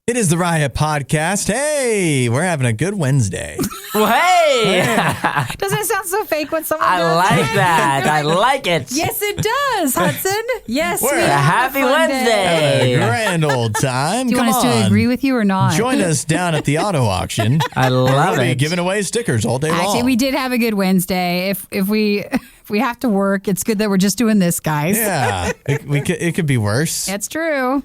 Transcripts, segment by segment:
It is the RIOT podcast. Hey, we're having a good Wednesday. Well, hey! Doesn't it sound so fake when someone I does like that? that. I like it. Yes, it does, Hudson. Yes, We're we a have happy a fun Wednesday. day. A grand old time. Do you Come want us on. to agree with you or not? Join us down at the auto auction. I love We'll be it. giving away stickers all day long. Actually, we did have a good Wednesday. If we have to work, it's good that we're just doing this, guys. Yeah, it could be worse. It's true.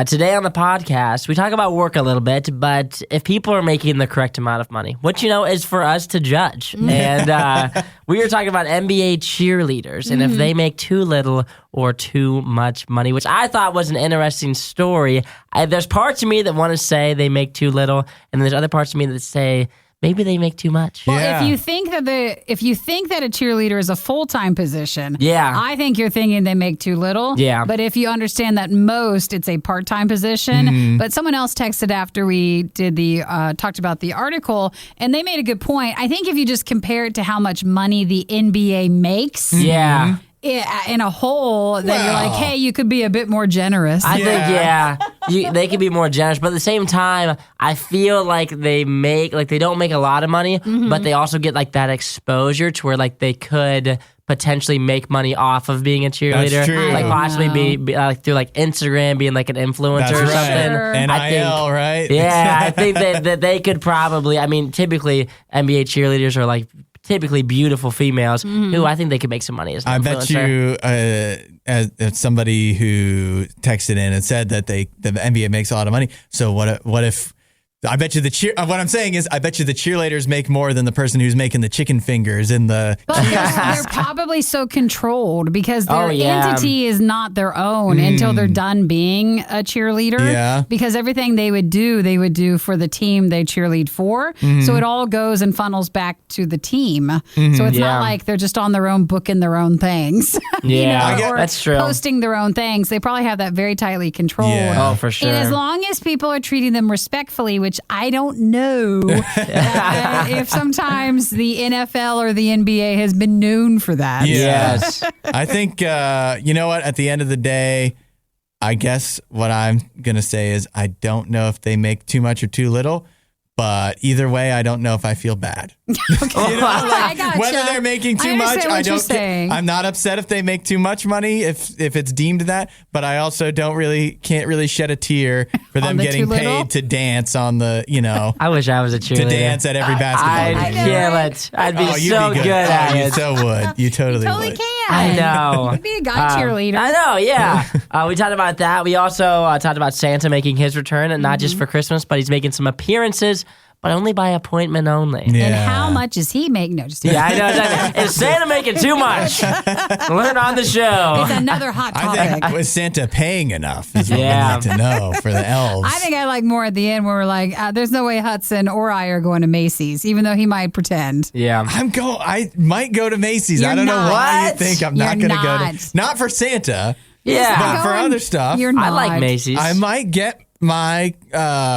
Today on the podcast, we talk about work a little bit, but if people are making the correct amount of money, which, is for us to judge. And we were talking about NBA cheerleaders and if they make too little or too much money, which I thought was an interesting story. There's parts of me that want to say they make too little, and there's other parts of me that say maybe they make too much. Well, Yeah. if you think that a cheerleader is a full-time position, Yeah. I think you're thinking they make too little. Yeah. But if you understand that most it's a part-time position, but someone else texted after we did the talked about the article, and they made a good point. I think if you just compare it to how much money the NBA makes, Yeah. in a whole, then you're like, hey, you could be a bit more generous. I think, they could be more generous, but at the same time, I feel like they don't make a lot of money, but they also get like that exposure to where like they could potentially make money off of being a cheerleader. That's true. Like possibly be like through like Instagram, being like an influencer That's or right. something. Sure. NIL, I think- right? Yeah, I think that they could probably, typically NBA cheerleaders are like typically beautiful females who I think they could make some money as an I influencer. bet you, as somebody who texted in and said that the NBA makes a lot of money. So what if? I bet you what I'm saying is, I bet you the cheerleaders make more than the person who's making the chicken fingers in the. But they're probably so controlled because their Oh, yeah. entity is not their own until they're done being a cheerleader. Yeah. Because everything they would do for the team they cheerlead for. So it all goes and funnels back to the team. So it's Yeah. not like they're just on their own booking their own things. Yeah, or that's true. posting their own things. They probably have that very tightly controlled. Yeah. Oh, for sure. And as long as people are treating them respectfully, which I don't know if sometimes the NFL or the NBA has been known for that. Yes. I think you know what? At the end of the day, I guess what I'm gonna say is I don't know if they make too much or too little. But either way, I don't know if I feel bad. I gotcha. Whether they're making too I much, understand I what you're don't. saying. I'm not upset if they make too much money if it's deemed that. But I also can't really shed a tear for them the getting too little? paid to dance on the I wish I was a to cheerleader. dance at every basketball I'd game. kill it. I'd be you'd so be good at You it. so would. You totally Totally would. can. I know. You'd be a guy cheerleader. I know, yeah. We talked about that. We also talked about Santa making his return, and not just for Christmas, but he's making some appearances, but only by appointment only. And Yeah. how much is he making? No, just Yeah, I know. Exactly. Is Santa making too much? Learn on the show. It's another hot I topic. think was Santa paying enough? Is what Yeah. we need to know for the elves. I think I like more at the end where we're like, there's no way Hudson or I are going to Macys, even though he might pretend. Yeah. I might go to Macy's. You're I don't know not. why you What? think I'm You're not going to go not. to. Not for Santa. Yeah. But for Going- other stuff. You're not. I like Macys. I might get my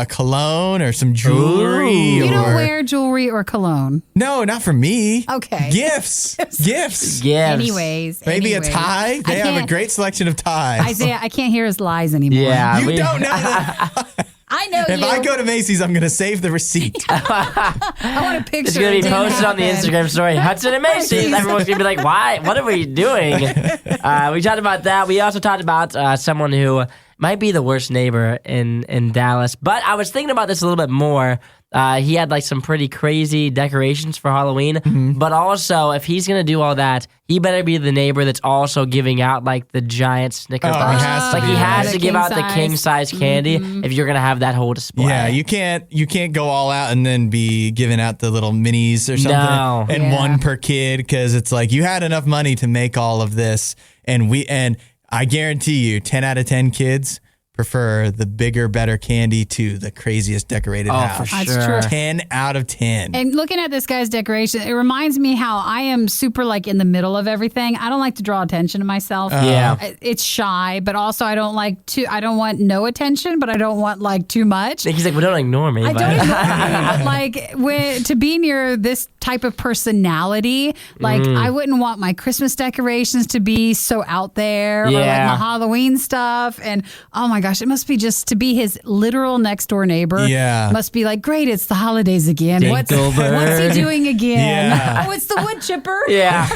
cologne or some jewelry. Ooh. You don't or- wear jewelry or cologne. No, not for me. Okay. Gifts. Gifts. Yes. Anyways. Maybe anyways. a tie. They have a can't- great selection of ties. Isaiah, I can't hear his lies anymore. Yeah. You don't know that. I know If you. I go to Macy's, I'm going to save the receipt. I want a picture. It's going to It be didn't posted on the happen. Instagram story. Hudson and Macys. Everyone's going to be like, why? What are we doing? We talked about that. We also talked about someone who might be the worst neighbor in Dallas. But I was thinking about this a little bit more. He had like some pretty crazy decorations for Halloween. But also, if he's going to do all that, he better be the neighbor that's also giving out like the giant Snicker Oh, he bars. has to Like do he that. has to give out the king size candy if you're going to have that whole display. Yeah, you can't go all out and then be giving out the little minis or something. No. And Yeah. one per kid, because it's like you had enough money to make all of this, and I guarantee you 10 out of 10 kids prefer the bigger, better candy to the craziest decorated house. for That's sure. true. 10 out of 10. And looking at this guy's decoration, it reminds me how I am super like in the middle of everything. I don't like to draw attention to myself. Yeah. It's shy, but also I don't want no attention, but I don't want like too much. He's like, well, don't ignore me. I but- don't ignore me, but like to be near this type of personality, like I wouldn't want my Christmas decorations to be so out there or like Yeah. my Halloween stuff. And oh my gosh, gosh, it must be just to be his literal next door neighbor. Yeah. Must be like, great, it's the holidays again. What's he doing again? Yeah. Oh, it's the wood chipper. Yeah.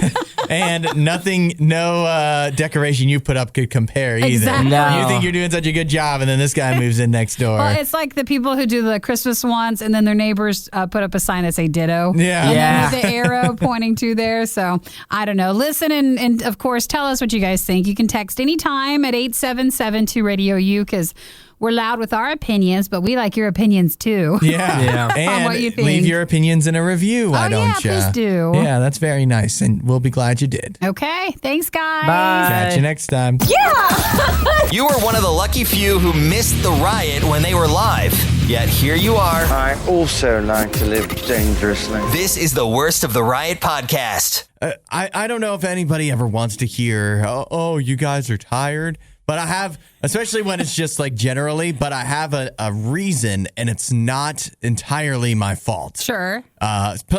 And no decoration you put up could compare either. Exactly. No. You think you're doing such a good job, and then this guy moves in next door. Well, it's like the people who do the Christmas ones, and then their neighbors put up a sign that say ditto. Yeah. And Yeah. then with the arrow pointing to there. So I don't know. Listen and of course, tell us what you guys think. You can text anytime at 877-2-RADIO-U because we're loud with our opinions, but we like your opinions too. Yeah. Yeah. And what you think. leave your opinions in a review, why don't you? Please do. Yeah, that's very nice, and we'll be glad you did. Okay. Thanks, guys. Bye. Catch you next time. You were one of the lucky few who missed the riot when they were live. Yet here you are. I also like to live dangerously. This is the Worst of the Riot podcast. I don't know if anybody ever wants to hear, oh, you guys are tired. But I have, especially when it's just like generally, but I have a reason, and it's not entirely my fault. Sure.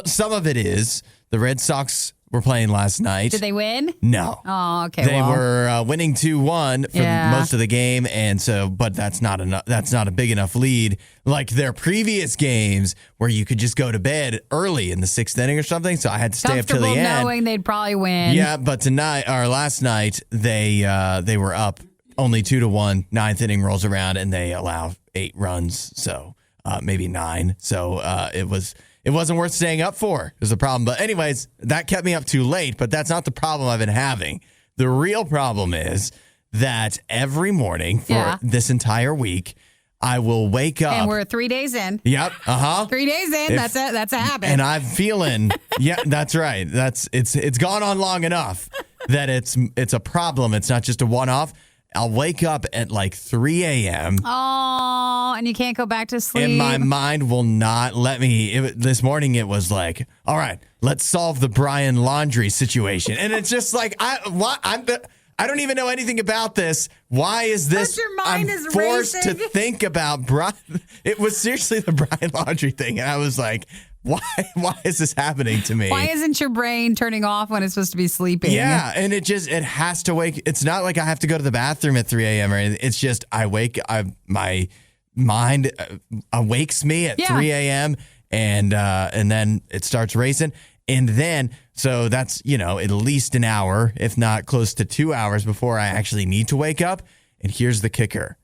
Some of it is. The Red Sox were playing last night. Did they win? No. Oh, okay. They were winning 2-1 for Yeah. most of the game, and so, but that's not enough. That's not a big enough lead like their previous games where you could just go to bed early in the 6th inning or something. So I had to stay up till the Comfortable end. knowing they'd probably win. Yeah, but last night they were up only 2-1. 9th inning rolls around and they allow 8 runs, so maybe 9. So it wasn't worth staying up for. Is the problem. But anyways, that kept me up too late. But that's not the problem I've been having. The real problem is that every morning for this entire week, I will wake up. And we're 3 days in. Yep. 3 days in. That's a habit. And I'm feeling, yeah, that's right. It's gone on long enough that it's a problem. It's not just a one-off. I'll wake up at like 3 a.m. Oh, and you can't go back to sleep. And my mind will not let me. This morning it was like, all right, let's solve the Brian laundry situation. And it's just like, I don't even know anything about this. Why is this? But your mind I'm is forced racing. to think about Brian. It was seriously the Brian laundry thing. And I was like, why is this happening to me? Why isn't your brain turning off when it's supposed to be sleeping? Yeah, and it has to wake. It's not like I have to go to the bathroom at 3 a.m. or anything. It's just my mind awakes me at 3 a.m. and then it starts racing. And then, so that's, at least an hour, if not close to 2 hours before I actually need to wake up. And here's the kicker.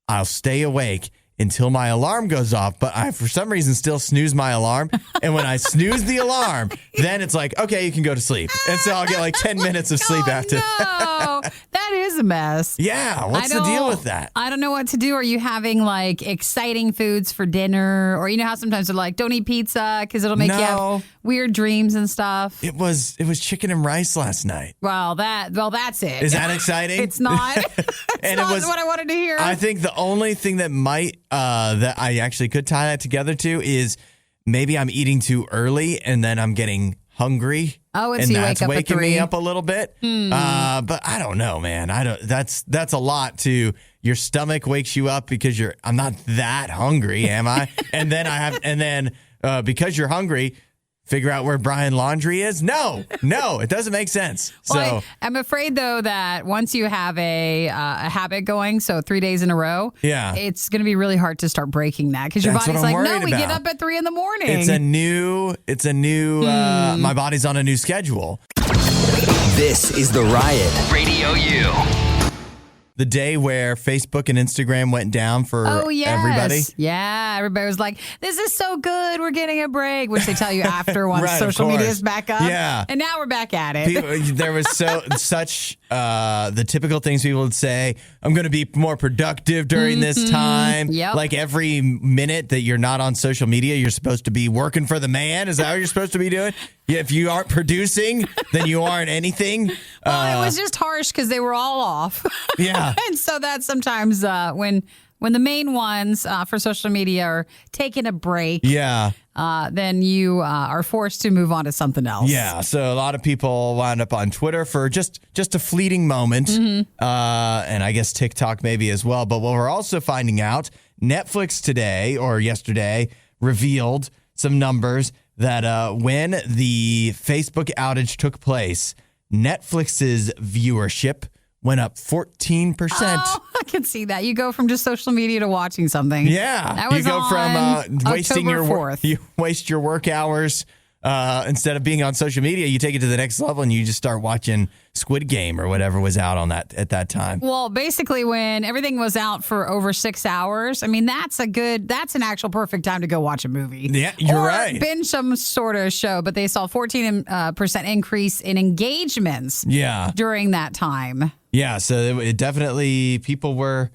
I'll stay awake until my alarm goes off, but I, for some reason, still snooze my alarm. And when I snooze the alarm, then it's like, okay, you can go to sleep. And so I'll get like 10 minutes of sleep after. No, that is a mess. Yeah, what's the deal with that? I don't know what to do. Are you having like exciting foods for dinner? Or you know how sometimes they're like, don't eat pizza because it'll make you have weird dreams and stuff? It was chicken and rice last night. Well, that's it. Is that exciting? It's not. It's not what I wanted to hear. I think the only thing that might that I actually could tie that together to is maybe I'm eating too early and then I'm getting hungry. Oh, and and so you that's wake up at waking 3. me up a little bit. But I don't know, man. That's a lot to your stomach wakes you up because I'm not that hungry, am I? and then because you're hungry, figure out where Brian laundry is? No, it doesn't make sense. Well, I'm afraid though that once you have a habit going, so 3 days in a row, it's going to be really hard to start breaking that because your That's body's what I'm like, no, worried we get about. up at 3 a.m. It's a new. My body's on a new schedule. This is the Riot. RadioU. The day where Facebook and Instagram went down for everybody. Yeah, everybody was like, this is so good. We're getting a break, which they tell you after once Right, social of media course. is back up. Yeah. And now we're back at it. There was such the typical things people would say. I'm going to be more productive during this time. Yep. Like every minute that you're not on social media, you're supposed to be working for the man. Is that what you're supposed to be doing? Yeah, if you aren't producing, then you aren't anything. Well, it was just harsh because they were all off. Yeah. And so that sometimes when the main ones for social media are taking a break, then you are forced to move on to something else. Yeah, so a lot of people wound up on Twitter for just a fleeting moment, and I guess TikTok maybe as well. But what we're also finding out, Netflix today or yesterday revealed some numbers that when the Facebook outage took place, Netflix's viewership went up 14%. Oh, I can see that. You go from just social media to watching something. Yeah. That was you go from wasting October your 4th. you waste your work hours instead of being on social media, you take it to the next level and you just start watching Squid Game or whatever was out on that at that time. Well, basically when everything was out for over 6 hours, I mean, that's an actual perfect time to go watch a movie. Yeah, you're or right. binge some sort of show, but they saw 14% increase in engagements during that time. Yeah, so it definitely people were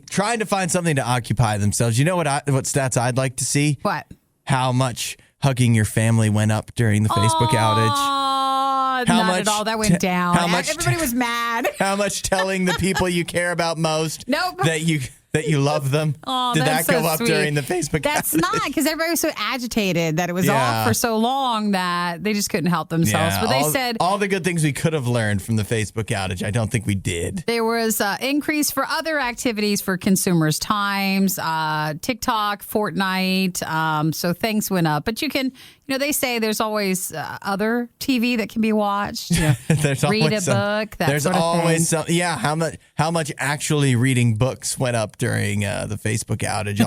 trying to find something to occupy themselves. You know what stats I'd like to see? What? How much hugging your family went up during the Facebook outage. Oh, not at all. That went down. Everybody was mad. How much telling the people you care about most that you love them? Oh, did that's that go so up sweet. During the Facebook That's outage? not, because everybody was so agitated that it was off for so long that they just couldn't help themselves. Yeah, But they said all the good things we could have learned from the Facebook outage, I don't think we did. there was increase for other activities for consumers' times, TikTok, Fortnite. So things went up. But you can, they say there's always other TV that can be watched. There's read a always book. That there's sort of always thing. some. Yeah, how much actually reading books went up during the Facebook outage?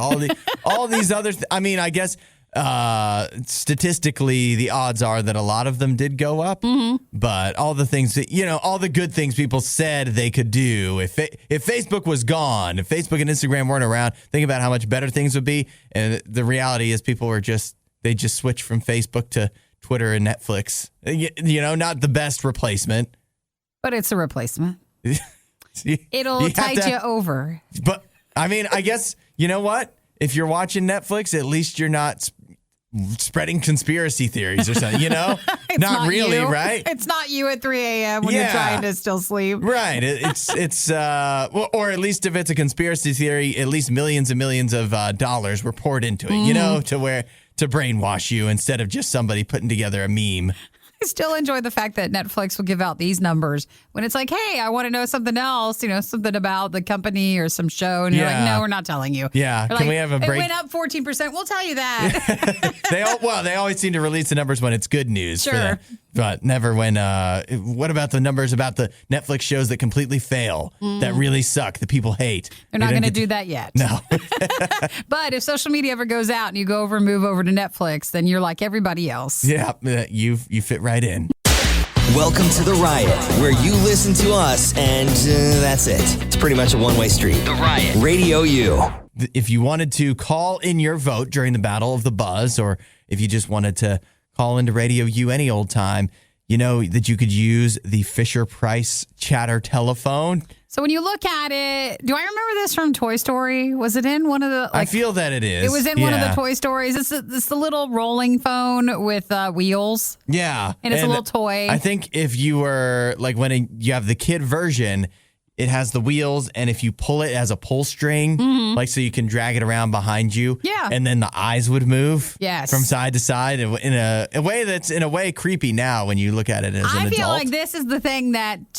All these other. I mean, I guess statistically, the odds are that a lot of them did go up. Mm-hmm. But all the things that all the good things people said they could do if Facebook was gone, if Facebook and Instagram weren't around, think about how much better things would be. And the reality is, people were just switched from Facebook to Twitter and Netflix. Not the best replacement. But it's a replacement. It'll have tide to- you over. But I mean, I guess, you know what? If you're watching Netflix, at least you're not spreading conspiracy theories or something, It's not really, you. right? It's not you at 3 a.m. when you're Yeah. trying to still sleep. Right. Or at least if it's a conspiracy theory, at least millions and millions of dollars were poured into it, to brainwash you instead of just somebody putting together a meme. I still enjoy the fact that Netflix will give out these numbers when it's like, hey, I want to know something else, something about the company or some show. And you're like, no, we're not telling you. Yeah. They're Can like, we have a break? It went up 14%. We'll tell you that. They always seem to release the numbers when it's good news. Sure. For them, but never when, what about the numbers about the Netflix shows that completely fail, that really suck, that people hate? They're not going to do that yet. No. But if social media ever goes out and you go over and move over to Netflix, then you're like everybody else. Yeah, you fit right in. Welcome to The Riot, where you listen to us and that's it. It's pretty much a one-way street. The Riot. RadioU. If you wanted to call in your vote during the Battle of the Buzz, or if you just wanted to call into RadioU any old time, you know that you could use the Fisher-Price chatter telephone. So when you look at it, do I remember this from Toy Story? Was it in one of the... I feel that it is. It was in one of the Toy Stories. It's the little rolling phone with wheels. Yeah. And it's a little toy. I think if you were, like, when you have the kid version, it has the wheels, and if you pull it as a pull string, like so you can drag it around behind you, and then the eyes would move from side to side in a way that's in a way creepy now when you look at it as an adult. I feel like this is the thing that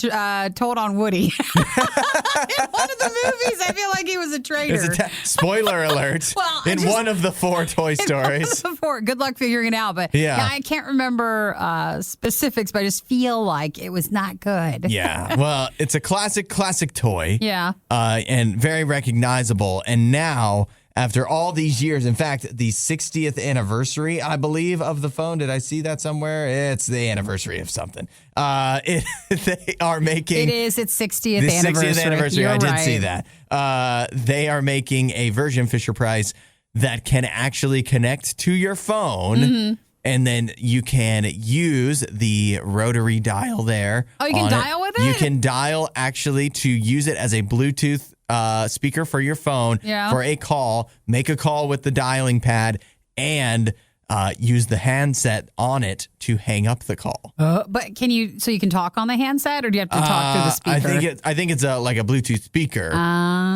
told on Woody. In one of the movies, I feel like he was a traitor. Spoiler alert. One of the 4 Toy Stories. Good luck figuring it out. But I can't remember specifics, but I just feel like it was not good. Yeah. Well, it's a classic toy. Yeah. And very recognizable. And now, after all these years, in fact, the 60th anniversary, I believe, of the phone. Did I see that somewhere? It's the anniversary of something. They are making... It's 60th anniversary. 60th anniversary. You're I did right. see that. They are making a version, Fisher-Price, that can actually connect to your phone. And then you can use the rotary dial there. Oh, you can dial with it? You can dial actually to use it as a Bluetooth speaker for your phone for a call. Make a call with the dialing pad and use the handset on it to hang up the call. But can you talk on the handset, or do you have to talk through the speaker? I think it's like a Bluetooth speaker.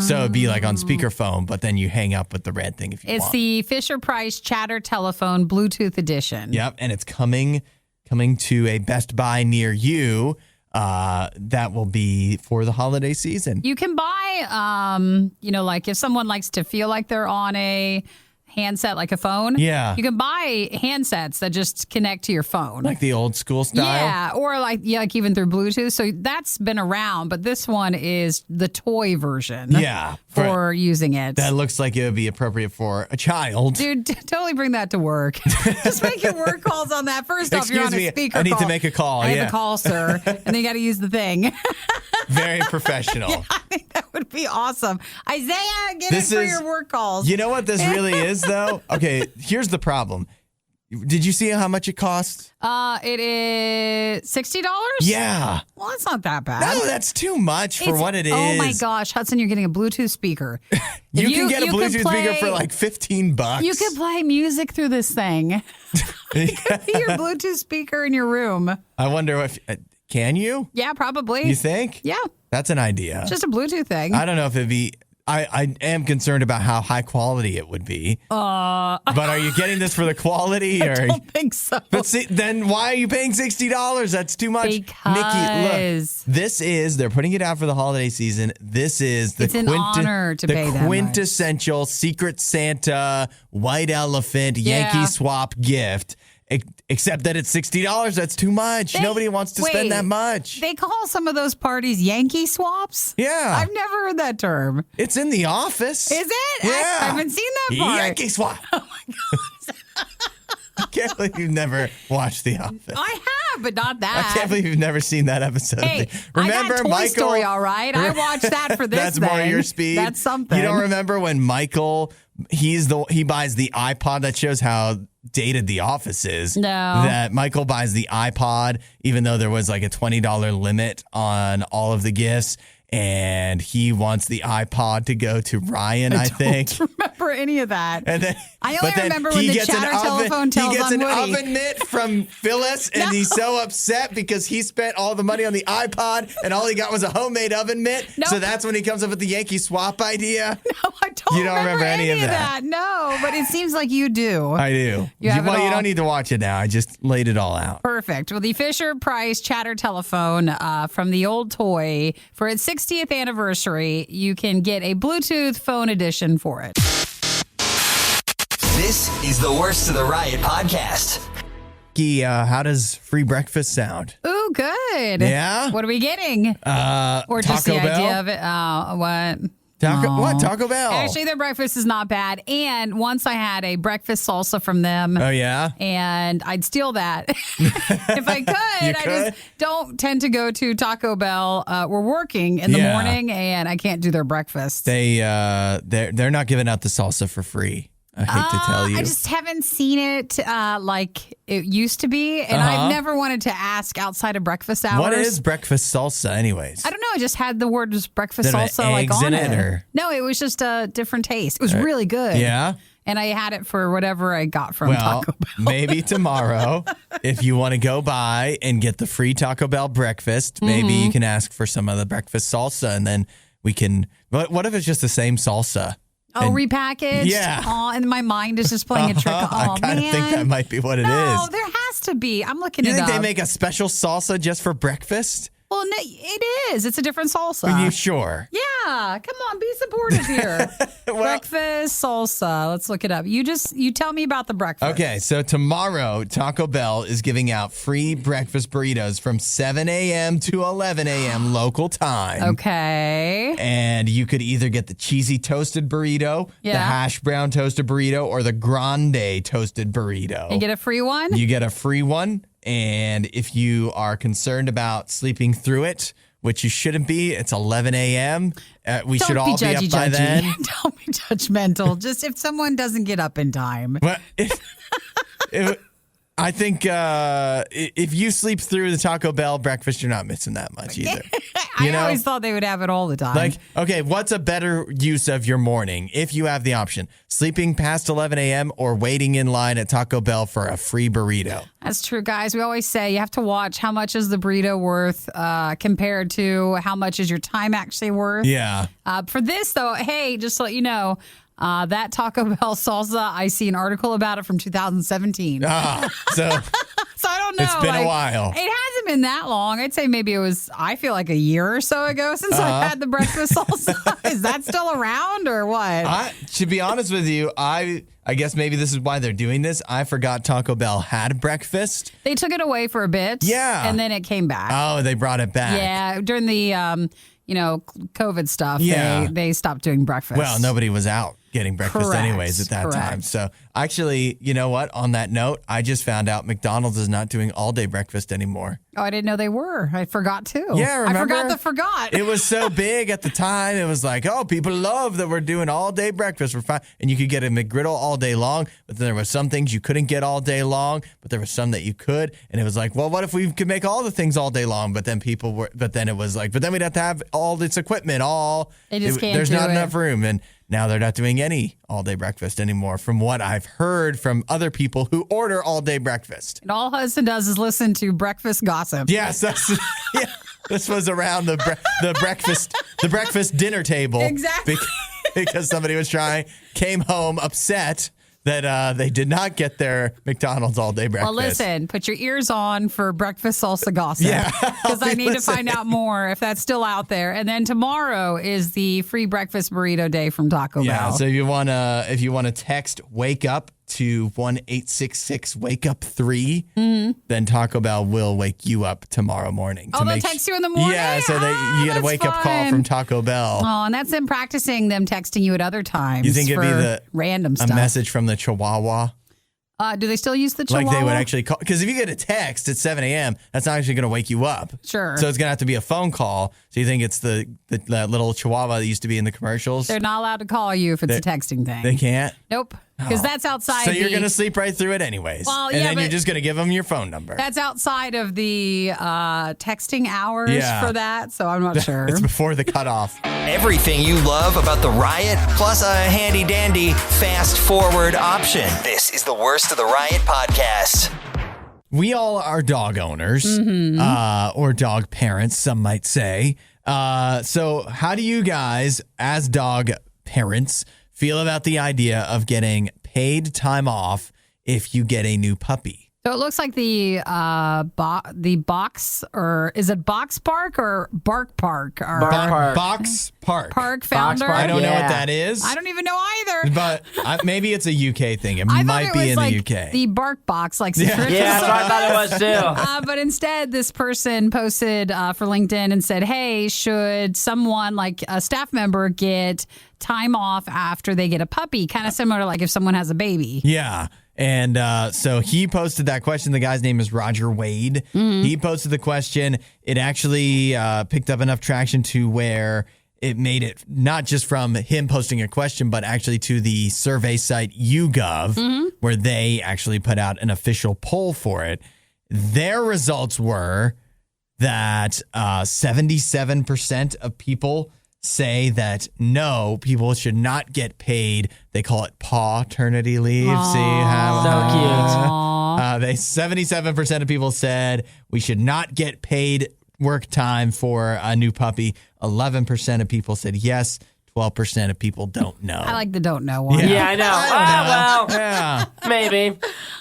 So it'd be like on speakerphone, but then you hang up with the red thing if you want. It's the Fisher-Price Chatter Telephone Bluetooth Edition. Yep, and it's coming to a Best Buy near you. That will be for the holiday season. You can buy, like if someone likes to feel like they're on a handset, like a phone. Yeah. You can buy handsets that just connect to your phone. Like the old school style? Yeah, or like even through Bluetooth. So that's been around, but this one is the toy version. Yeah. For using it. That looks like it would be appropriate for a child. Dude, totally bring that to work. Just make your work calls on that. First off, you're on a speaker I need call. to make a call. I have a call, sir. And then you got to use the thing. Very professional. Yeah, I think that would be awesome. Isaiah, get it for your work calls. You know what this really is, though? Okay, here's the problem. Did you see how much it costs? It is $60? Yeah. Well, it's not that bad. No, that's too much for what it is. Oh my gosh, Hudson, you're getting a Bluetooth speaker. you can get a Bluetooth speaker for like $15. You could play music through this thing. It could be your Bluetooth speaker in your room. I wonder if can you? Yeah, probably. You think? Yeah. That's an idea. Just a Bluetooth thing. I don't know if it'd be. I am concerned about how high quality it would be. But are you getting this for the quality? Or? I don't think so. But see, then why are you paying $60? That's too much. Because Nikki, look, they're putting it out for the holiday season. This is the an honor to pay that much. quintessential Secret Santa, White Elephant, Yankee Swap gift. Except that it's $60. That's too much. Nobody wants to spend that much. They call some of those parties Yankee swaps? Yeah. I've never heard that term. It's in The Office. Is it? Yeah. I haven't seen that part. Yankee Swap. Oh, my God. I can't believe you've never watched The Office. I have, but not that. I can't believe you've never seen that episode. Hey, remember I got Toy Michael? Story, all right. I watched that for this. That's more your speed. That's something. You don't remember when Michael? He buys the iPod. That shows how dated The Office is. No. That Michael buys the iPod, even though there was like a $20 limit on all of the gifts. And he wants the iPod to go to Ryan, I think. I don't remember any of that. And then, I only remember when the chatter telephone tells He gets on an Woody. oven mitt from Phyllis, and he's so upset because he spent all the money on the iPod, and all he got was a homemade oven mitt. Nope. So that's when he comes up with the Yankee Swap idea. No, I don't, You don't remember any of that. No, but it seems like you do. I do. You have it you all. don't need to watch it now. I just laid it all out. Perfect. Well, the Fisher-Price chatter telephone from the old toy, for its 60th anniversary, you can get a Bluetooth phone edition for it. This is the Worst of the Riot podcast. How does free breakfast sound? Ooh, good. Yeah? What are we getting? Or just Taco the Bell? idea of it? Oh, what? Taco Bell? Actually, their breakfast is not bad. And once I had a breakfast salsa from them. Oh, yeah? And I'd steal that if I could. I just don't tend to go to Taco Bell. We're working in the morning, and I can't do their breakfast. They're not giving out the salsa for free. I hate to tell you. I just haven't seen it like it used to be, and I've never wanted to ask outside of breakfast hours. What is breakfast salsa, anyways? I don't know. I just had the word breakfast Did it have salsa like eggs on in it, or? No, it was just a different taste. It was really good. Yeah? And I had it for whatever I got from Taco Bell. Maybe tomorrow, if you want to go by and get the free Taco Bell breakfast, maybe you can ask for some of the breakfast salsa, and then we can. What if it's just the same salsa? Oh, repackaged? Yeah. Oh, and my mind is just playing a trick. Oh, I kind of think that might be what it is. No, there has to be. I'm looking You it think up. they make a special salsa just for breakfast? Well, no, it is. It's a different salsa. Are you sure? Yeah. Come on, be supportive here. Breakfast salsa. Let's look it up. You tell me about the breakfast. Okay, so tomorrow, Taco Bell is giving out free breakfast burritos from 7 a.m. to 11 a.m. local time. Okay. And you could either get the cheesy toasted burrito, the hash brown toasted burrito, or the grande toasted burrito. And get a free one? You get a free one. And if you are concerned about sleeping through it, which you shouldn't be, it's 11 a.m. We should all be up by then. Don't be judgmental. Just if someone doesn't get up in time. But I think if you sleep through the Taco Bell breakfast, you're not missing that much either. I always thought they would have it all the time. Like, okay, what's a better use of your morning if you have the option? Sleeping past 11 a.m. or waiting in line at Taco Bell for a free burrito? That's true, guys. We always say you have to watch how much is the burrito worth compared to how much is your time actually worth. Yeah. For this, though, hey, just to let you know, that Taco Bell salsa, I see an article about it from 2017. So I don't know. It's been a while. It hasn't been that long. I'd say maybe it was, I feel like a year or so ago since I had the breakfast salsa. Is that still around or what? To be honest with you, I I guess maybe this is why they're doing this. I forgot Taco Bell had breakfast. They took it away for a bit. Yeah. And then it came back. Oh, they brought it back. Yeah. During the, COVID stuff, Yeah. they stopped doing breakfast. Well, nobody was out getting breakfast Correct. anyways at that Correct. time. So actually, you know what? On that note, I just found out McDonald's is not doing all-day breakfast anymore. Oh, I didn't know they were. I forgot too. Yeah, remember? I forgot the forgot. It was so big at the time. It was like, oh, people love that we're doing all-day breakfast. We're fine. And you could get a McGriddle all day long, but then there were some things you couldn't get all day long, but there were some that you could. And it was like, well, what if we could make all the things all day long? But then it was like, but then we'd have to have all this equipment They just can't there's do not it. enough room. And now they're not doing any all-day breakfast anymore, from what I've heard from other people who order all-day breakfast. And all Hudson does is listen to breakfast gossip. Yes, this was around the breakfast dinner table. Exactly. Because somebody came home upset that they did not get their McDonald's all-day breakfast. Well, listen, put your ears on for breakfast salsa gossip. Yeah, Because I need to find out more if that's still out there. And then tomorrow is the free breakfast burrito day from Taco Yeah, Bell. so if you wanna text "wake up" to 1-866-WAKE-UP-3, then Taco Bell will wake you up tomorrow morning. Oh, they'll text you in the morning? Yeah, so that you get a that's wake-up call fun. from Taco Bell. Oh, and that's them practicing them texting you at other times. You think it'd be for random a stuff? message from the Chihuahua? Do they still use the Chihuahua? Like they would actually call, because if you get a text at 7 a.m., that's not actually going to wake you up. Sure. So it's going to have to be a phone call. So you think it's that little Chihuahua that used to be in the commercials? They're not allowed to call you if it's a texting thing. They can't? Nope. Because that's outside. So you're going to sleep right through it anyways. Well, and yeah, then you're but just going to give them your phone number. That's outside of the texting hours Yeah. for that. So I'm not sure. It's before the cutoff. Everything you love about the Riot, plus a handy dandy fast forward option. This is the Worst of the Riot podcast. We all are dog owners, or dog parents, some might say. So how do you guys, as dog parents, feel about the idea of getting paid time off if you get a new puppy? So it looks like the box, or is it Box Park or Bark Park? Or Box Park. Park founder? Park, I don't know what Yeah. that is. I don't even know either. But maybe it's a UK thing. It I might thought it be was in like the UK. the Bark Box, like subscription Yeah, that's what I thought it was too. But instead, this person posted for LinkedIn and said, hey, should someone, like a staff member, get time off after they get a puppy? Kind of similar to like if someone has a baby. Yeah. And so he posted that question. The guy's name is Roger Wade. He posted the question. It actually picked up enough traction to where it made it not just from him posting a question, but actually to the survey site YouGov, where they actually put out an official poll for it. Their results were that 77% of people say that no, people should not get paid. They call it pawternity leave. Aww. See how Aww. 77% of people said we should not get paid work time for a new puppy. 11% of people said yes. 12% of people don't know. I like the don't know one. Yeah, I know. Well, Yeah. maybe.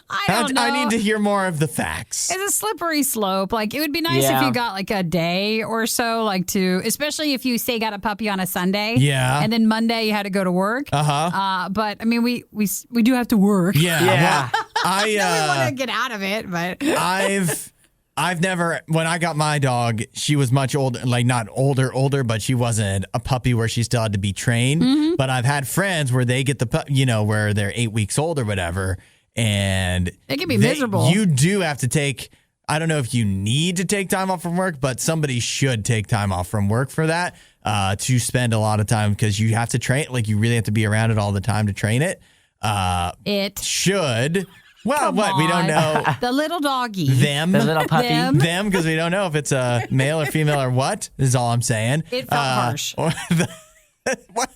I don't know. I need to hear more of the facts. It's a slippery slope. Like, it would be nice if Yeah. you got like a day or so, like especially if you say got a puppy on a Sunday. Yeah. And then Monday you had to go to work. But I mean, we do have to work. Yeah. Yeah. Well, We want to get out of it, but I've never, when I got my dog, she was much older, like not older, but she wasn't a puppy where she still had to be trained. But I've had friends where they get where they're 8 weeks old or whatever. And it can be miserable. You do have to take, I don't know if you need to take time off from work, but somebody should take time off from work for that, to spend a lot of time, because you have to train, like you really have to be around it all the time to train it. it Should. Well, Come what? We don't on. know. The little doggy. Them. The little puppy. Them. Because we don't know if it's a male or female or what, is all I'm saying. It felt harsh. Or what?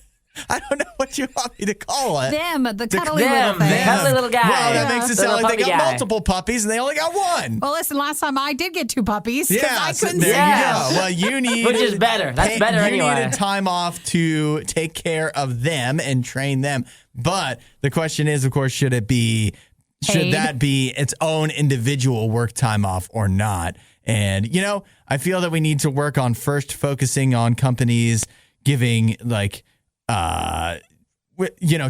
I don't know what you want me to call it. Them, the cuddly them, little thing. the cuddly little guy. Well, that Yeah. makes it Little sound like they puppy got guy. multiple puppies and they only got one. Well, listen, last time I did get 2 puppies. 'cause I so couldn't there see you Yeah. go. Well, you need Which is better. That's better you anyway. needed time off to take care of them and train them. But the question is, of course, should Paid. that be its own individual work time off or not? And, I feel that we need to work on first focusing on companies giving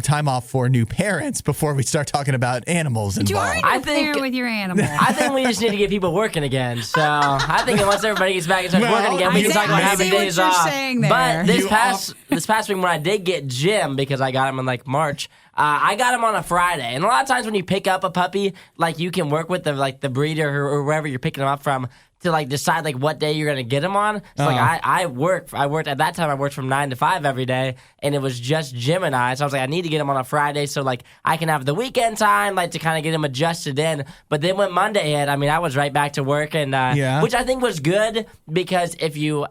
time off for new parents before we start talking about animals You are involved. I think with your animal. I think we just need to get people working again. So I think once everybody gets back and starts working again, we can talk about having days off. But this past week when I did get Jim, because I got him in like March, I got him on a Friday. And a lot of times when you pick up a puppy, like you can work with the breeder or wherever you're picking him up from to like decide like what day you're gonna get him on. So like I worked at that time. I worked from 9 to 5 every day, and it was just Jim and I. So I was like, I need to get him on a Friday so like I can have the weekend time, like to kind of get him adjusted in. But then when Monday hit, I mean, I was right back to work, and which I think was good, because if you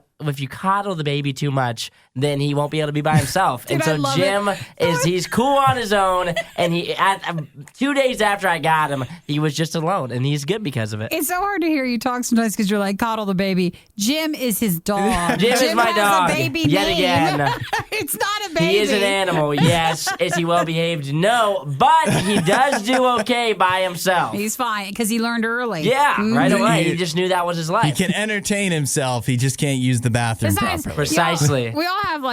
coddle the baby too much, then he won't be able to be by himself. Dude, and so Jim he's cool on his own, and he 2 days after I got him, he was just alone, and he's good because of it. It's so hard to hear you talk sometimes because you're like, coddle the baby. Jim is his dog. Jim is my has dog. A baby Yet name. again. It's not a baby. He is an animal, yes. Is he well behaved? No, but he does do okay by himself. He's fine because he learned early. Yeah, right away. He just knew that was his life. He can entertain himself. He just can't use the bathroom properly. Precisely. We all have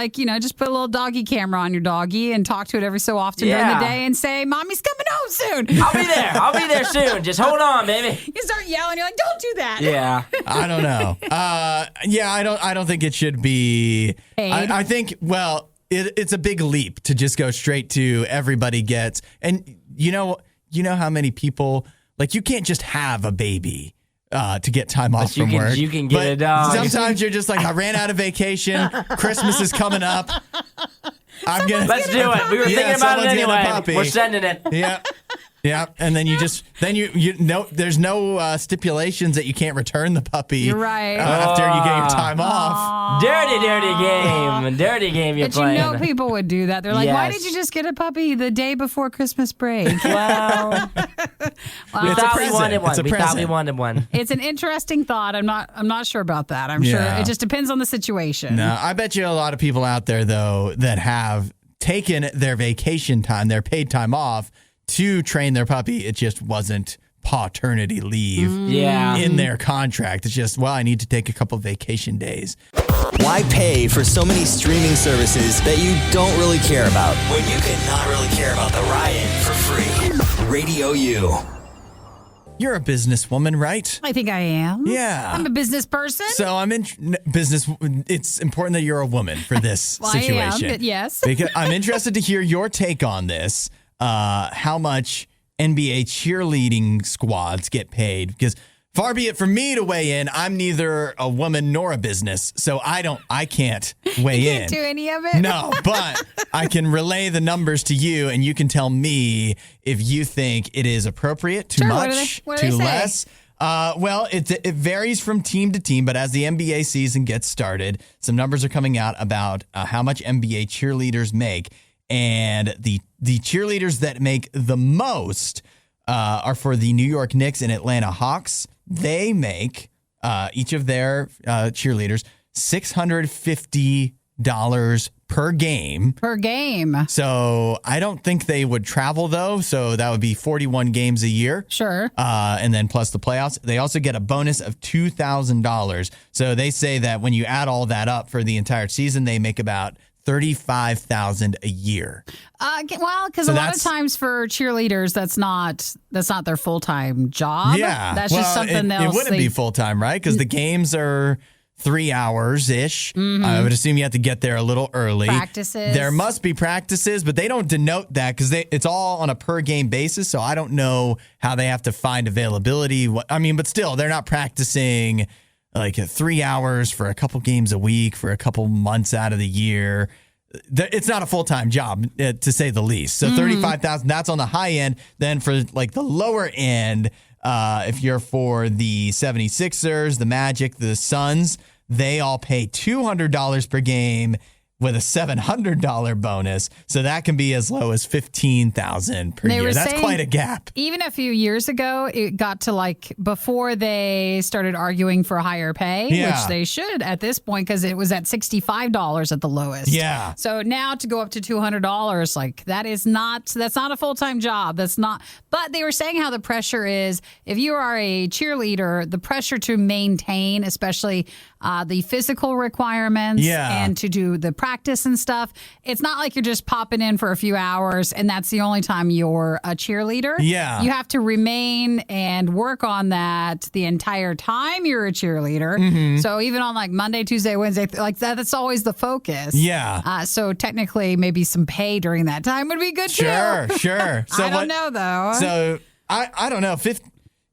just put a little doggy camera on your doggy and talk to it every so often during the day and say, Mommy's coming home soon. I'll be there soon. Just hold on, baby. You start yelling. You're like, don't do that. Yeah. I don't know. I don't think it should be. Paid. I think, it's a big leap to just go straight to everybody gets. And you know how many people, like, you can't just have a baby to get time off from work. You can get a dog. Sometimes you're just like, I ran out of vacation. Christmas is coming up. Let's do it. We were thinking about it anyway. We're sending it. Yeah. Yeah, and then there's no stipulations that you can't return the puppy. You're right. After you get your time off. Dirty game you're playing. But people would do that. They're like, why did you just get a puppy the day before Christmas break? Well, we thought we wanted one. It's an interesting thought. I'm not sure about that. I'm sure it just depends on the situation. No, I bet you a lot of people out there though that have taken their vacation time, their paid time off, to train their puppy. It just wasn't pawternity leave in their contract. It's just, I need to take a couple vacation days. Why pay for so many streaming services that you don't really care about when you can not really care about the Riot for free? RadioU. You're a businesswoman, right? I think I am. Yeah. I'm a business person. So I'm in business. It's important that you're a woman for this situation. I am, yes. Because I'm interested to hear your take on this. How much NBA cheerleading squads get paid, because far be it from me to weigh in. I'm neither a woman nor a business, so I can't weigh you in. Can't do any of it? No, but I can relay the numbers to you, and you can tell me if you think it is appropriate, too much, too less. It varies from team to team, but as the NBA season gets started, some numbers are coming out about how much NBA cheerleaders make. And the cheerleaders that make the most are for the New York Knicks and Atlanta Hawks. They make, each of their cheerleaders, $650 per game. Per game. So I don't think they would travel, though. So that would be 41 games a year. Sure. And then plus the playoffs. They also get a bonus of $2,000. So they say that when you add all that up for the entire season, they make about $35,000 a year. Because a lot of times for cheerleaders, that's not their full-time job. Yeah, that's just something else. It wouldn't be full-time, right? Because the games are 3 hours-ish. Mm-hmm. I would assume you have to get there a little early. Practices. There must be practices, but they don't denote that because it's all on a per-game basis, so I don't know how they have to find availability. But still, they're not practicing like 3 hours for a couple games a week for a couple months out of the year. It's not a full-time job, to say the least. So $35,000, that's on the high end. Then for like the lower end, if you're for the 76ers, the Magic, the Suns, they all pay $200 per game with a $700 bonus. So that can be as low as $15,000 per year. That's quite a gap. Even a few years ago, it got to before they started arguing for higher pay, which they should at this point, because it was at $65 at the lowest. Yeah. So now to go up to $200, that's not a full-time job. That's not. But they were saying how the pressure is, if you are a cheerleader, the pressure to maintain, especially the physical requirements and to do the practice practice and stuff, it's not like you're just popping in for a few hours and that's the only time you're a cheerleader. Yeah. You have to remain and work on that the entire time you're a cheerleader. So even on like Monday, Tuesday, Wednesday, like that's always the focus. Yeah. So technically, maybe some pay during that time would be good too. Sure. So I don't know though. So I don't know.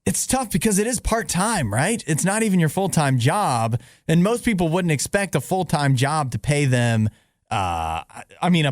It's tough because it is part-time, right? It's not even your full-time job. And most people wouldn't expect a full-time job to pay them, a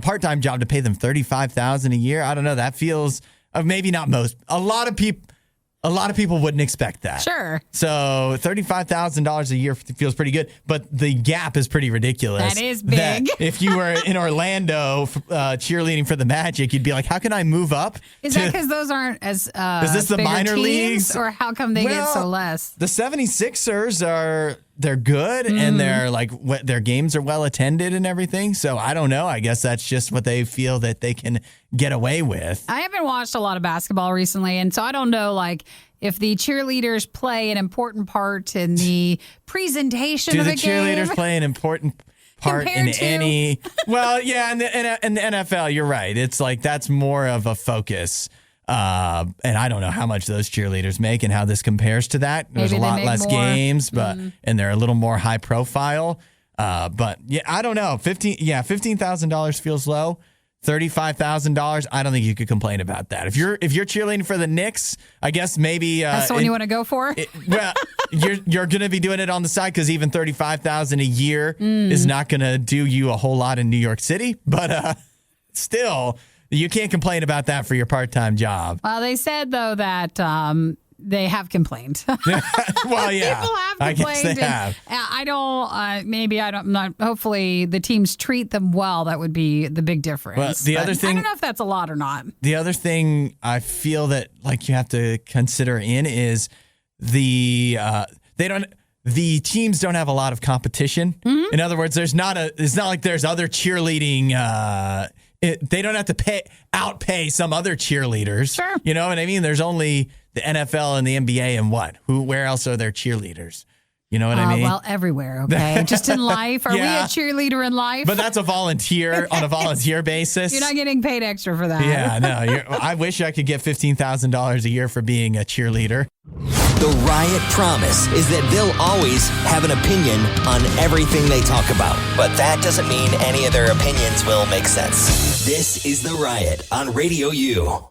part-time job to pay them $35,000 a year. I don't know. That feels, maybe not most. A lot of people wouldn't expect that. Sure. So $35,000 a year feels pretty good, but the gap is pretty ridiculous. That is big. That if you were in Orlando cheerleading for the Magic, you'd be like, how can I move up? Is that because those aren't as is this the bigger minor teams, leagues? or how come they get so less? The 76ers they're good and they're like their games are well attended and everything. So I don't know. I guess that's just what they feel that they can get away with. I haven't watched a lot of basketball recently, and so I don't know like if the cheerleaders play an important part in the presentation of the game. Do the cheerleaders play an important part in any? Well, yeah, in the NFL, you're right. It's like that's more of a focus. And I don't know how much those cheerleaders make and how this compares to that. There's Maybe a lot less more games, but and they're a little more high profile. But yeah, I don't know. $15,000 feels low. $35,000. I don't think you could complain about that. If you're cheerleading for the Knicks, I guess maybe that's the one you want to go for. You're going to be doing it on the side because even $35,000 a year is not going to do you a whole lot in New York City. But still, you can't complain about that for your part-time job. Well, they said though that they have complained. Well, yeah, people have complained. I guess they have. I don't. Maybe I don't. Not. Hopefully, the teams treat them well. That would be the big difference. Well, the other thing, I don't know if that's a lot or not. The other thing I feel that like you have to consider in is the teams don't have a lot of competition. In other words, it's not like there's other cheerleading. They don't have to outpay some other cheerleaders. Sure. You know what I mean? There's only the NFL and the NBA and what? Where else are there cheerleaders? You know what I mean? Well, everywhere, okay? Just in life. Are we a cheerleader in life? But that's a volunteer on a volunteer basis. You're not getting paid extra for that. Yeah, no. I wish I could get $15,000 a year for being a cheerleader. The Riot promise is that they'll always have an opinion on everything they talk about. But that doesn't mean any of their opinions will make sense. This is The Riot on RadioU.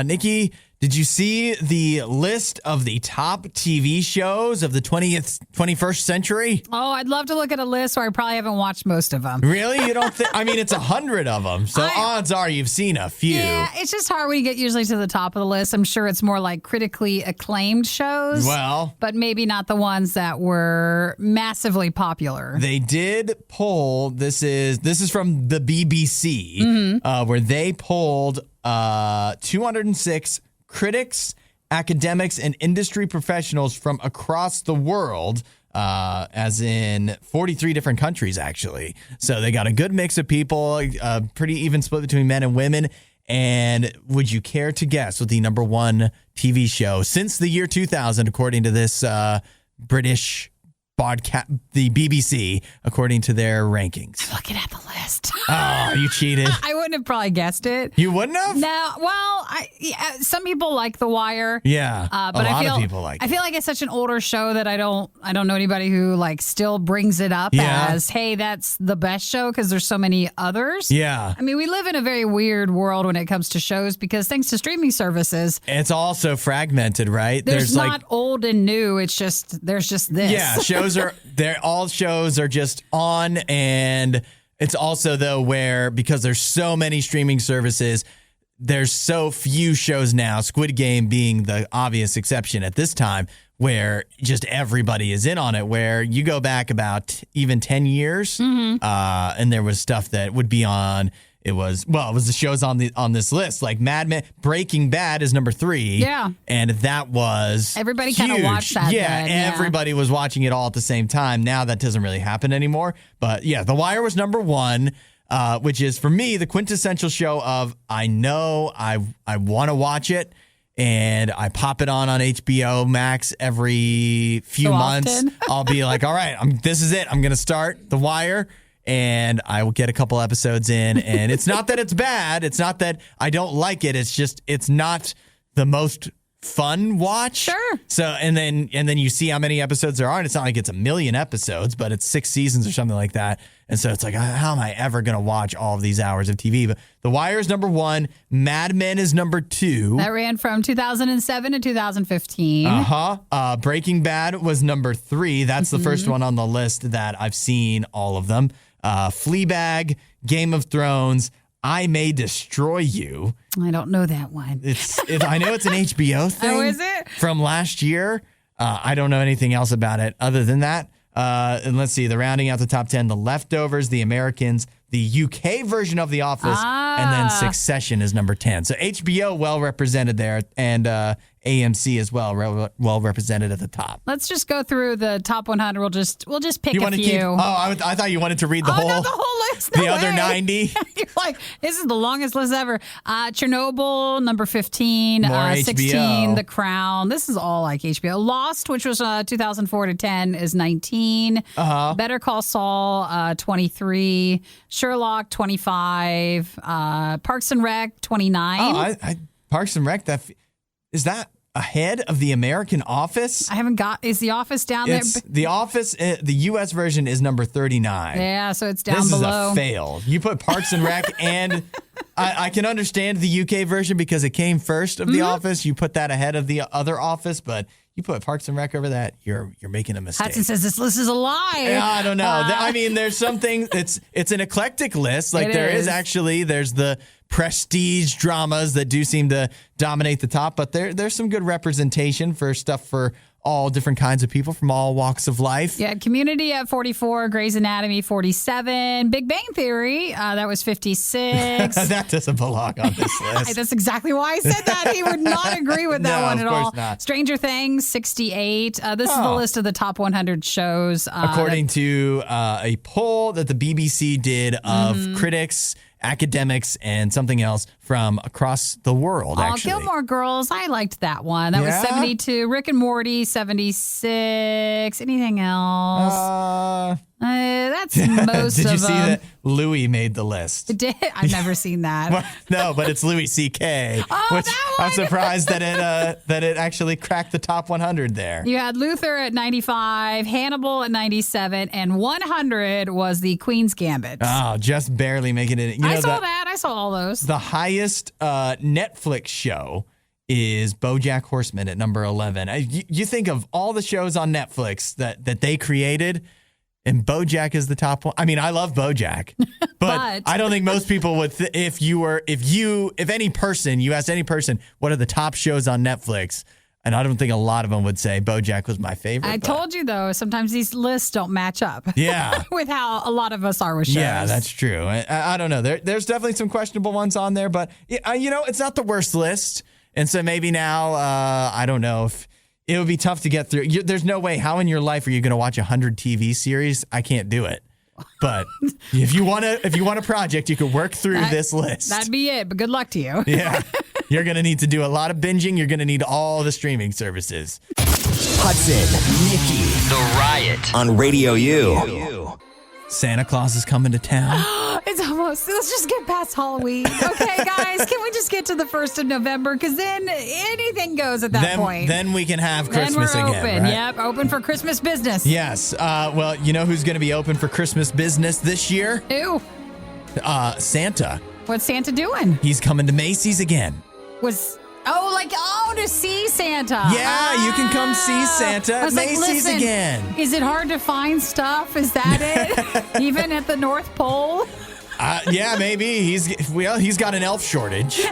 Nikki, did you see the list of the top TV shows of the 21st century? Oh, I'd love to look at a list where I probably haven't watched most of them. Really? You don't think? I mean, it's 100 of them. So odds are you've seen a few. Yeah, it's just hard when you get usually to the top of the list. I'm sure it's more like critically acclaimed shows. Well, but maybe not the ones that were massively popular. They did poll. This is from the BBC, where they polled 206 critics, academics, and industry professionals from across the world, as in 43 different countries, actually. So they got a good mix of people, pretty even split between men and women. And would you care to guess what the number one TV show since the year 2000, according to this British podcast, the BBC, according to their rankings? I'm looking at the list. Oh, you cheated. I wouldn't have probably guessed it. You wouldn't have? No. Well, some people like The Wire. Yeah, but a lot of people like it. I feel like it's such an older show that I don't know anybody who like still brings it up as, hey, that's the best show because there's so many others. Yeah. I mean, we live in a very weird world when it comes to shows because thanks to streaming services, it's also fragmented, right? There's not old and new. It's just there's just this. Yeah, all shows are just on, and it's also though where because there's so many streaming services, there's so few shows now, Squid Game being the obvious exception at this time, where just everybody is in on it, where you go back about even 10 years, and there was stuff that would be on. It was the shows on this list, like Mad Men. Breaking Bad is number 3. Yeah. And that was everybody kind of watched that. Yeah, everybody was watching it all at the same time. Now that doesn't really happen anymore. But yeah, The Wire was number 1, which is for me the quintessential show of I know I want to watch it, and I pop it on HBO Max every few months. I'll be like, all right, this is it. I'm going to start The Wire. and I will get a couple episodes in, and it's not that it's bad. It's not that I don't like it. It's just it's not the most fun watch. Sure. So and then you see how many episodes there are, and it's not like it's a million episodes, but it's 6 seasons or something like that. And so it's like, how am I ever going to watch all of these hours of TV? But The Wire is number 1. Mad Men is number 2. That ran from 2007 to 2015. Breaking Bad was number 3. That's the first one on the list that I've seen all of them. Fleabag, Game of Thrones, I May Destroy You. I don't know that one. I know it's an HBO thing. Oh, is it? From last year. I don't know anything else about it other than that. And let's see, the rounding out the top 10, The Leftovers, The Americans, the UK version of The Office, and then Succession is number 10. So HBO well represented there, and AMC as well represented at the top. Let's just go through the top 100. We'll just pick You a want to few. keep? I thought you wanted to read the whole. Not the whole list. The other 90. You're like, this is the longest list ever. Chernobyl, number 15. More 16, HBO. The Crown. This is all like HBO. Lost, which was 2004 to 10, is 19. Better Call Saul, 23. Sherlock, 25. Parks and Rec, 29. Parks and Rec. Is that ahead of The American Office? I haven't got. Is The Office down there? The Office, the U.S. version is number 39. Yeah, so it's down this below. This is a fail. You put Parks and Rec, and I can understand the UK version because it came first of The Office. You put that ahead of the other Office, but you put Parks and Rec over that, you're making a mistake. Hudson says this list is a lie. I don't know. I mean, there's something. It's an eclectic list. Like there's the prestige dramas that do seem to dominate the top, but there's some good representation for stuff for all different kinds of people from all walks of life. Yeah, Community at 44, Grey's Anatomy 47, Big Bang Theory, that was 56. That doesn't belong on this list. That's exactly why I said that. He would not agree with that one at all. Of course not. Stranger Things 68. This is the list of the top 100 shows. According to a poll that the BBC did of critics, academics, and something else from across the world, actually. Gilmore Girls, I liked that one. That was 72. Rick and Morty, 76. Anything else? That's most of them. Did you see that Louis made the list? Did? I've never seen that. No, but it's Louis C.K., which that one! I'm surprised that it actually cracked the top 100 there. You had Luther at 95, Hannibal at 97, and 100 was the Queen's Gambit. Oh, just barely making it. I saw that. I saw all those. The highest Netflix show is Bojack Horseman at number 11. You think of all the shows on Netflix that they created, and Bojack is the top one. I mean, I love Bojack, but I don't think most people would. If any person, you asked any person, what are the top shows on Netflix? And I don't think a lot of them would say Bojack was my favorite. I told you, though, sometimes these lists don't match up. Yeah. With how a lot of us are with shows. Yeah, that's true. I don't know. There's definitely some questionable ones on there, but it's not the worst list. And so maybe now, I don't know if it would be tough to get through. There's no way. How in your life are you going to watch 100 TV series? I can't do it. But if you want a project, you could work through this list. That'd be it. But good luck to you. Yeah. You're going to need to do a lot of binging. You're going to need all the streaming services. Hudson, Nikki, The Riot on RadioU. Santa Claus is coming to town. It's almost. Let's just get past Halloween. Okay, guys, can we just get to the 1st of November? Because then anything goes at that point. Then we can have Christmas then we're again. open. Right? Yep, open for Christmas business. Yes. Well, you know who's going to be open for Christmas business this year? Who? Santa. What's Santa doing? He's coming to Macys again. To see Santa. Yeah, you can come see Santa at Macys again. Is it hard to find stuff? Is that it? Even at the North Pole? Yeah, maybe. He's got an elf shortage.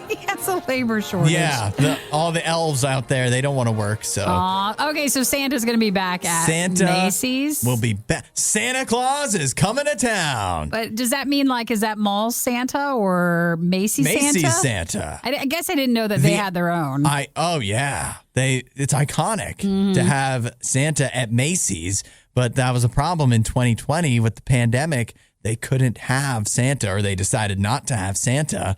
He has a labor shortage. Yeah, all the elves out there, they don't want to work. So okay, so Santa's going to be back at Macys. Will be back. Santa Claus is coming to town. But does that mean is that Mall Santa or Macys Santa? Macys Santa. I guess I didn't know that they had their own. Yeah. It's iconic to have Santa at Macys, but that was a problem in 2020 with the pandemic. They couldn't have Santa, or they decided not to have Santa.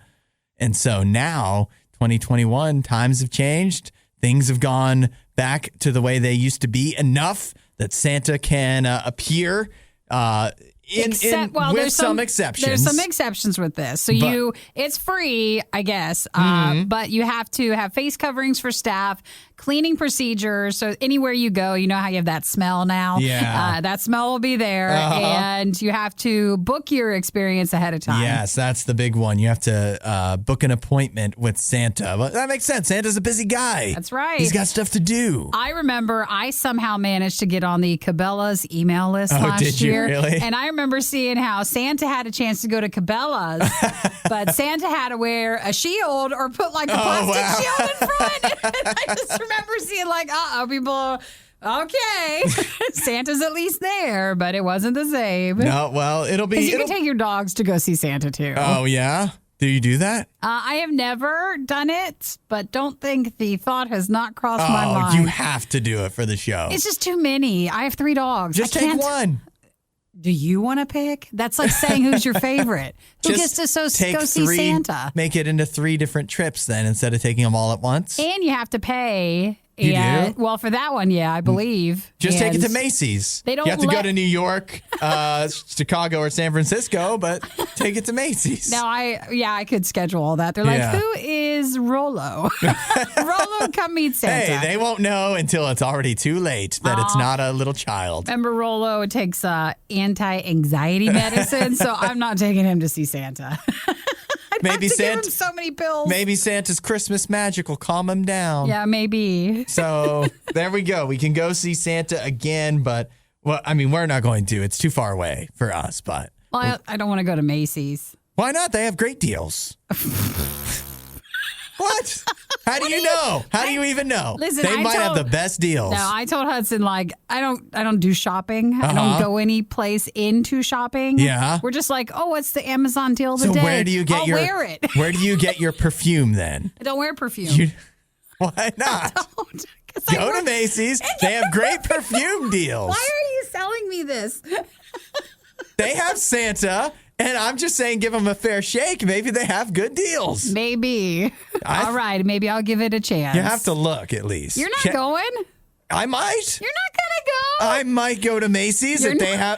And so now, 2021, times have changed. Things have gone back to the way they used to be enough that Santa can appear With some exceptions. There's some exceptions with this. So it's free, I guess, but you have to have face coverings for staff, cleaning procedures. So anywhere you go, you know how you have that smell now. Yeah. That smell will be there. And you have to book your experience ahead of time. Yes, that's the big one. You have to book an appointment with Santa. Well, that makes sense. Santa's a busy guy. That's right. He's got stuff to do. I remember I somehow managed to get on the Cabela's email list last did you year. really? And I remember seeing how Santa had a chance to go to Cabela's, but Santa had to wear a shield or put like a plastic shield in front. And I just remember seeing like, people, okay, Santa's at least there, but it wasn't the same. No, well, it'll be. You can take your dogs to go see Santa too. Oh, yeah? Do you do that? I have never done it, but don't think the thought has not crossed my mind. You have to do it for the show. It's just too many. I have 3 dogs. Just take one. Do you want to pick? That's like saying who's your favorite. Who Just gets to go take see 3, Santa? Make it into 3 different trips then instead of taking them all at once. And you have to pay. You do? Well, for that one, yeah, I believe. Just take it to And Macys. They don't you have to go let- to New York, Chicago, or San Francisco, but take it to Macys. Now, I could schedule all that. They're like, Yeah. who is Rolo? Rolo, come meet Santa. Hey, they won't know until it's already too late that it's not a little child. Remember, Rolo takes anti-anxiety medicine, so I'm not taking him to see Santa. Maybe Give him Santa. so many pills. Maybe Santa's Christmas magic will calm him down. Yeah, maybe. So there we go. We can go see Santa again, but we're not going to. It's too far away for us. But Well, I don't want to go to Macys. why not? They have great deals. What? How do you know? How do you even know? Listen, they I might have told- the best deals. No, I told Hudson I don't do shopping. I don't go any place into shopping. Yeah. We're just like, oh, what's the Amazon deal of the so day? where do you get I'll your wear it. Where do you get your perfume then? I don't wear perfume. Why not? Don't. 'Cause I Go work- to Macys. They have great perfume deals. Why are you selling me this? They have Santa, and I'm just saying give them a fair shake. Maybe they have good deals. Maybe. All right, maybe I'll give it a chance. You have to look at least. You're not going? I might. You're not going to go? I might go to Macys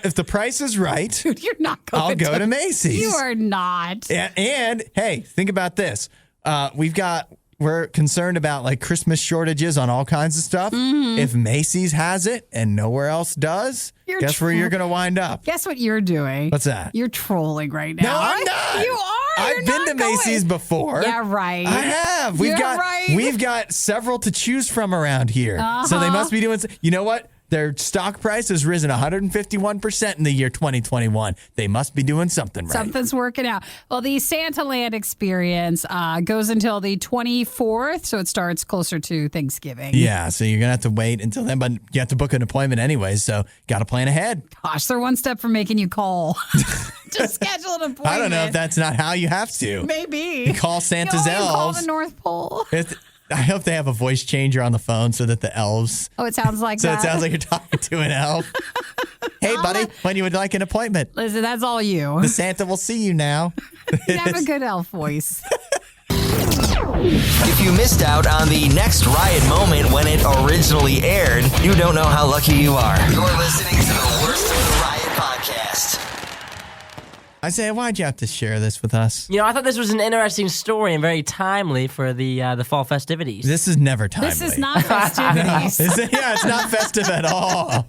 if the price is right. Dude, you're not going I'll go to Macys. You are not. And hey, think about this. We're concerned about like Christmas shortages on all kinds of stuff. Mm-hmm. If Macys has it and nowhere else does, guess where you're going to wind up? Guess what you're doing? What's that? You're trolling right now. No, I'm not. You are. I've You're been not to Macys going. before. Yeah, right. I have. We've got several to choose from around here. So they must be doing. You know what? Their stock price has risen 151% in the year 2021. They must be doing something right. Something's working out. Well, the Santa Land experience goes until the 24th, so it starts closer to Thanksgiving. Yeah, so you're going to have to wait until then, but you have to book an appointment anyways, so got to plan ahead. Gosh, they're one step from making you call. Just schedule an appointment. I don't know if that's not how you have to. Maybe. You call Santa's you elves. Call the North Pole. I hope they have a voice changer on the phone so that the elves. Oh, it sounds like So that. it sounds like you're talking to an elf. Hey, buddy, when you would like an appointment? Listen, that's all you. The Santa will see you now. You have a good elf voice. If you missed out on the next Riot moment when it originally aired, you don't know how lucky you are. You're listening to the Worst of the Riot podcast. Isaiah, why'd you have to share this with us? You know, I thought this was an interesting story and very timely for the fall festivities. This is never timely. This is not festivities. Yeah, it's not festive at all.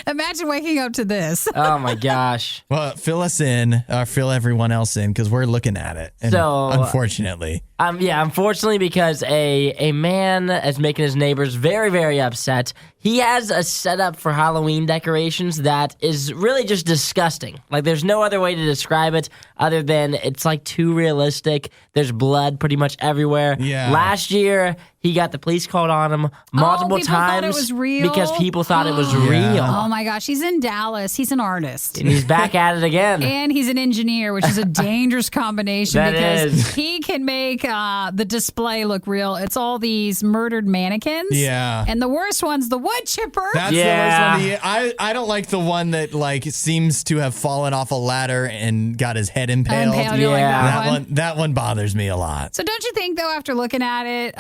Imagine waking up to this. Oh my gosh. Well, fill us in, or fill everyone else in, because we're looking at it. And So, unfortunately. Unfortunately, because a man is making his neighbors very, very upset. He has a setup for Halloween decorations that is really just disgusting. Like, there's no other way to describe it other than it's like too realistic. There's blood pretty much everywhere. Yeah. Last year, he got the police called on him multiple people thought times it was real? because people thought it was real. Oh my gosh, he's in Dallas. He's an artist. And he's back at it again. And he's an engineer, which is a dangerous combination That because is. he can make the display look real. It's all these murdered mannequins. Yeah. And the worst one's the wood chipper. That's the worst one. I don't like the one that like seems to have fallen off a ladder and got his head impaled. You like That one bothers me a lot. So don't you think, though, after looking at it,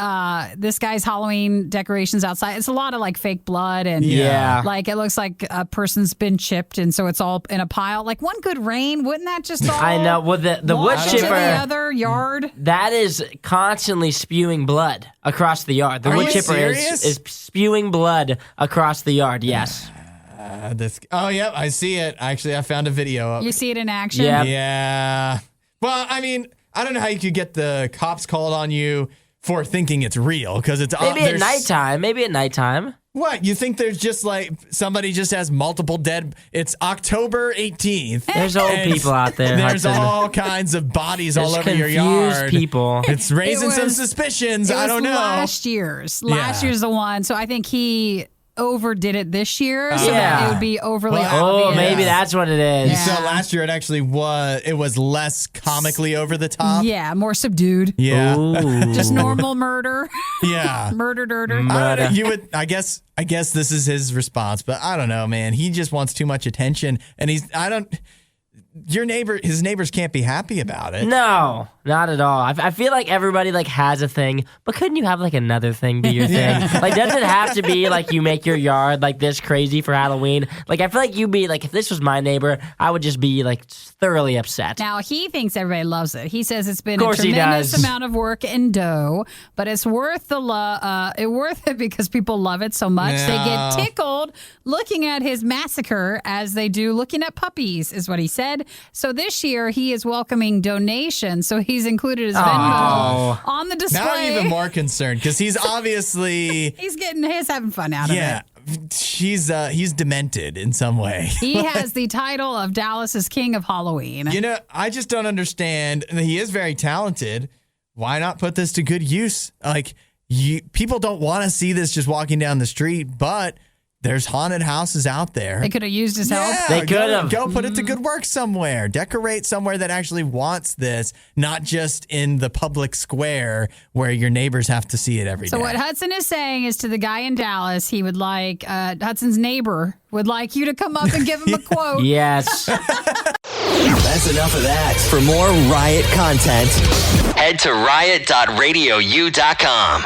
this guy's Halloween decorations outside, it's a lot of like fake blood and like it looks like a person's been chipped, and so it's all in a pile. Like one good rain, wouldn't that just all I know. Well, the wood into chipper, the other yard? that is constantly spewing blood across the yard. The Are wood you chipper serious? is spewing blood across the yard. Yes. Yep, I see it. Actually, I found a video. You see it in action? Yeah. Yeah. Well, I mean, I don't know how you could get the cops called on you for thinking it's real because it's Maybe at nighttime. Maybe at nighttime. What? You think there's just like somebody just has multiple dead? It's October 18th. There's old people out there. There's Hudson. all kinds of bodies all over your confused yard. people. It's raising some was- suspicions. It was I don't know. Last year's the one. So I think he overdid it this year so that it would be overly obvious. Oh, maybe that's what it is. You saw last year it actually was. It was less comically over the top. Yeah, more subdued. Yeah. Ooh. Just normal murder. Yeah. Murder. You would. I guess this is his response, but I don't know, man. He just wants too much attention, and his neighbors can't be happy about it. No, not at all. I feel like everybody like has a thing, but couldn't you have like another thing be your thing? Like, does it have to be like you make your yard like this crazy for Halloween? Like, I feel like you'd be like, if this was my neighbor, I would just be like thoroughly upset. Now, he thinks everybody loves it. He says it's been Of a course he tremendous does. amount of work and dough, but it's worth it because people love it so much. No. They get tickled looking at his massacre as they do looking at puppies, is what he said. So this year, he is welcoming donations. So he's included his Venmo on the display. Now I'm even more concerned because he's obviously He's having fun out of it. He's demented in some way. He has the title of Dallas's King of Halloween. You know, I just don't understand. He is very talented. Why not put this to good use? Like, people don't want to see this just walking down the street, but there's haunted houses out there. They could have used his help. They could have. Go put it to good work somewhere. Decorate somewhere that actually wants this, not just in the public square where your neighbors have to see it every day. So what Hudson is saying is to the guy in Dallas, he would like, Hudson's neighbor would like you to come up and give him a quote. Yes. That's enough of that. For more Riot content, head to riot.radiou.com.